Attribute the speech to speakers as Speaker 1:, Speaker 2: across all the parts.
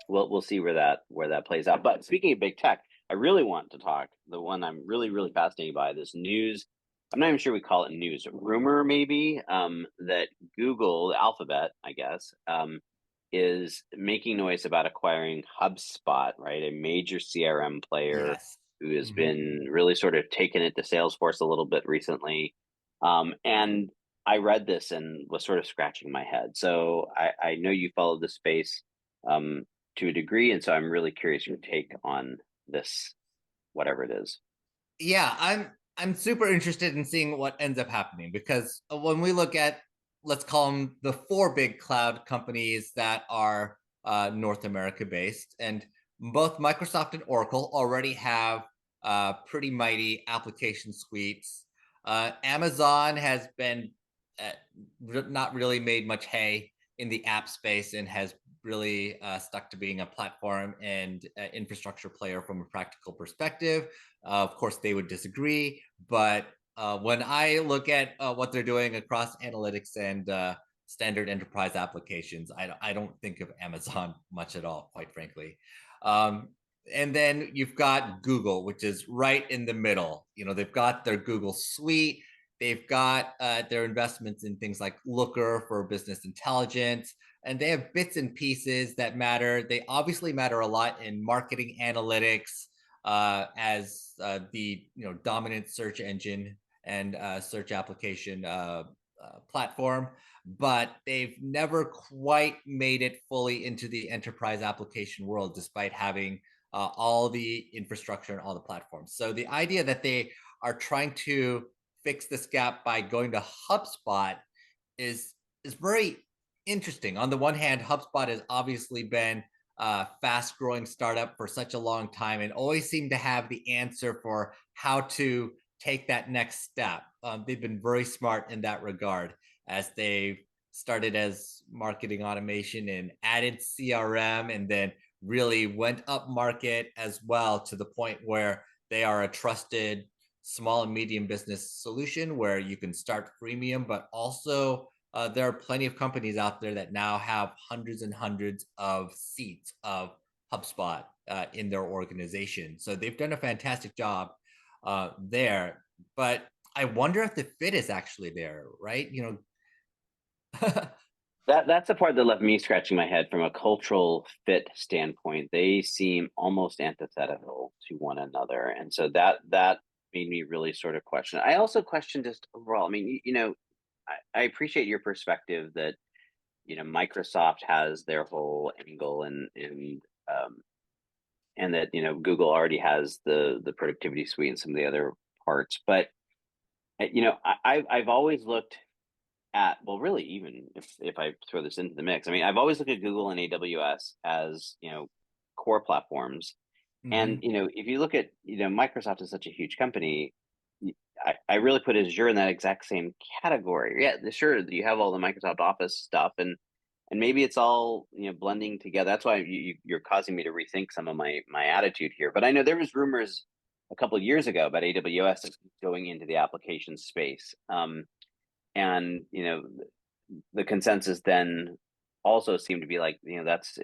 Speaker 1: we'll see where that plays out. But speaking of big tech, I really want to talk the one I'm really fascinated by, this news. I'm not even sure we call it news, rumor maybe, that Google, the Alphabet, I guess, is making noise about acquiring HubSpot, right? A major CRM player
Speaker 2: Yes.
Speaker 1: who has
Speaker 2: Hmm.
Speaker 1: been really sort of taken it to Salesforce a little bit recently. And I read this and was sort of scratching my head. So I know you follow the space um, to a degree, and so I'm really curious your take on this, whatever it is.
Speaker 2: Yeah, I'm super interested in seeing what ends up happening because when we look at, let's call them the four big cloud companies that are North America based, and both Microsoft and Oracle already have pretty mighty application suites. Amazon has been uh, not really made much hay in the app space and has really stuck to being a platform and infrastructure player from a practical perspective. Of course, they would disagree, but when I look at what they're doing across analytics and standard enterprise applications, I don't think of Amazon much at all, quite frankly. Um, and then you've got Google, which is right in the middle. You know, they've got their Google Suite. They've got their investments in things like Looker for business intelligence, and they have bits and pieces that matter. They obviously matter a lot in marketing analytics as the dominant search engine and search application platform, but they've never quite made it fully into the enterprise application world, despite having all the infrastructure and all the platforms. So the idea that they are trying to fix this gap by going to HubSpot is very interesting. On the one hand, HubSpot has obviously been a fast growing startup for such a long time and always seem to have the answer for how to take that next step. They've been very smart in that regard as they've started as marketing automation and added CRM and then really went up market as well to the point where they are a trusted small and medium business solution where you can start freemium, but also there are plenty of companies out there that now have hundreds and hundreds of seats of HubSpot in their organization. So they've done a fantastic job there. But I wonder if the fit is actually there, right?
Speaker 1: That's the part that left me scratching my head from a cultural fit standpoint. They seem almost antithetical to one another, and so that made me really sort of question. I also question just overall. I mean, I appreciate your perspective that Microsoft has their whole angle, and that Google already has the productivity suite and some of the other parts. But I've always looked at, well, really, even if I throw this into the mix, I mean, I've always looked at Google and AWS as core platforms. And
Speaker 2: Mhm.
Speaker 1: if you look at Microsoft is such a huge company, I really put Azure in that exact same category. Yeah, sure, you have all the Microsoft Office stuff, and maybe it's all blending together. That's why you're causing me to rethink some of my attitude here. But I know there was rumors a couple of years ago about AWS going into the application space, and the consensus then also seemed to be like that's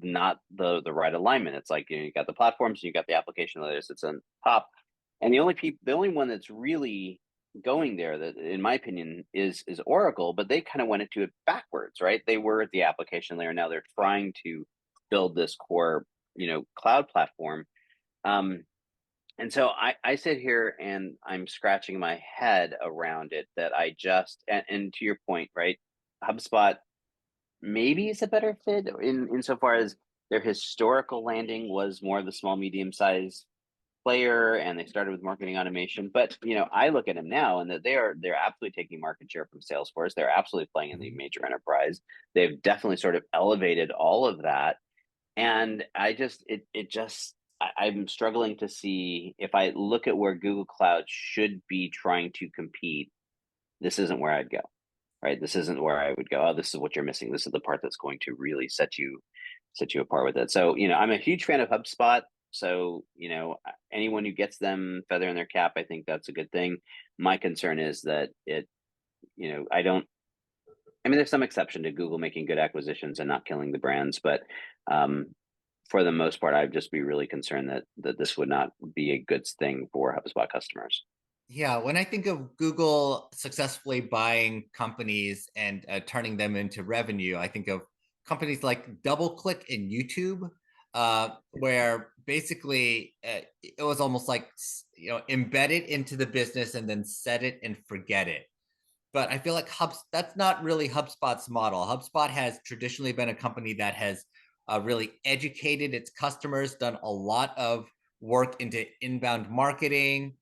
Speaker 1: not the right alignment. It's like you got the platforms, you got the application layers, it's on top, and the only one that's really going there, that in my opinion is Oracle, but they kind of went into it backwards, right? They were at the application layer, now they're trying to build this core cloud platform. Um and so I sit here and I'm scratching my head around it, that and to your point, right? HubSpot maybe is a better fit in insofar as their historical landing was more of the small, medium sized player, and they started with marketing automation. But I look at them now, and that they're absolutely taking market share from Salesforce. They're absolutely playing in the
Speaker 2: Mhm.
Speaker 1: major enterprise. They've definitely sort of elevated all of that, and I'm struggling to see, if I look at where Google Cloud should be trying to compete, this isn't where I'd go, right? This isn't where I would go. Oh, this is what you're missing. This is the part that's going to really set you apart with it. So, I'm a huge fan of HubSpot. So, anyone who gets them feather in their cap, I think that's a good thing. My concern is that I don't I mean, there's some exception to Google making good acquisitions and not killing the brands, but um, for the most part, I'd just be really concerned that this would not be a good thing for HubSpot customers.
Speaker 2: Yeah, when I think of Google successfully buying companies and turning them into revenue, I think of companies like DoubleClick and YouTube, where basically it was almost like embedded into the business and then set it and forget it. But I feel like that's not really HubSpot's model. HubSpot has traditionally been a company that has really educated its customers, done a lot of work into inbound marketing,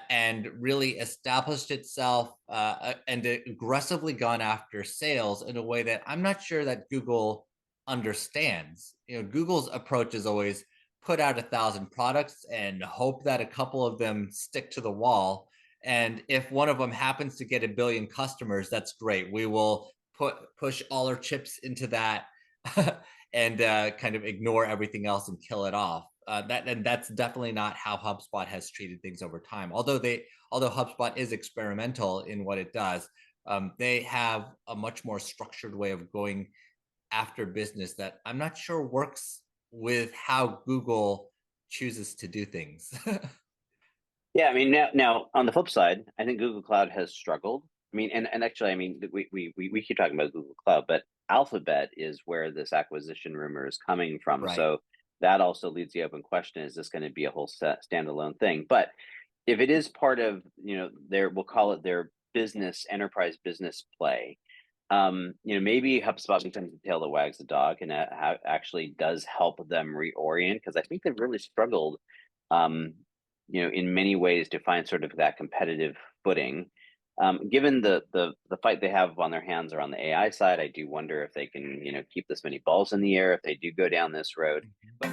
Speaker 2: and really established itself and aggressively gone after sales in a way that I'm not sure that Google understands. Google's approach is always put out 1,000 products and hope that a couple of them stick to the wall, and if one of them happens to get 1 billion customers, that's great. We will push all our chips into that and kind of ignore everything else and kill it off. That's definitely not how HubSpot has treated things over time. Although HubSpot is experimental in what it does, they have a much more structured way of going after business that I'm not sure works with how Google chooses to do things.
Speaker 1: Yeah, I mean, now on the flip side, I think Google Cloud has struggled. I mean, and actually, I mean, we keep talking about Google Cloud, but Alphabet is where this acquisition rumor is coming from.
Speaker 2: Right.
Speaker 1: So that also leads the open question: is this going to be a whole standalone thing? But if it is part of, their, we'll call it their business enterprise business play, maybe HubSpot becomes the tail that wags the dog, and actually does help them reorient, because I think they've really struggled, um, in many ways to find sort of that competitive footing. Given the fight they have on their hands around the AI side, I do wonder if they can, keep this many balls in the air if they do go down this road.
Speaker 2: Mhm.
Speaker 1: But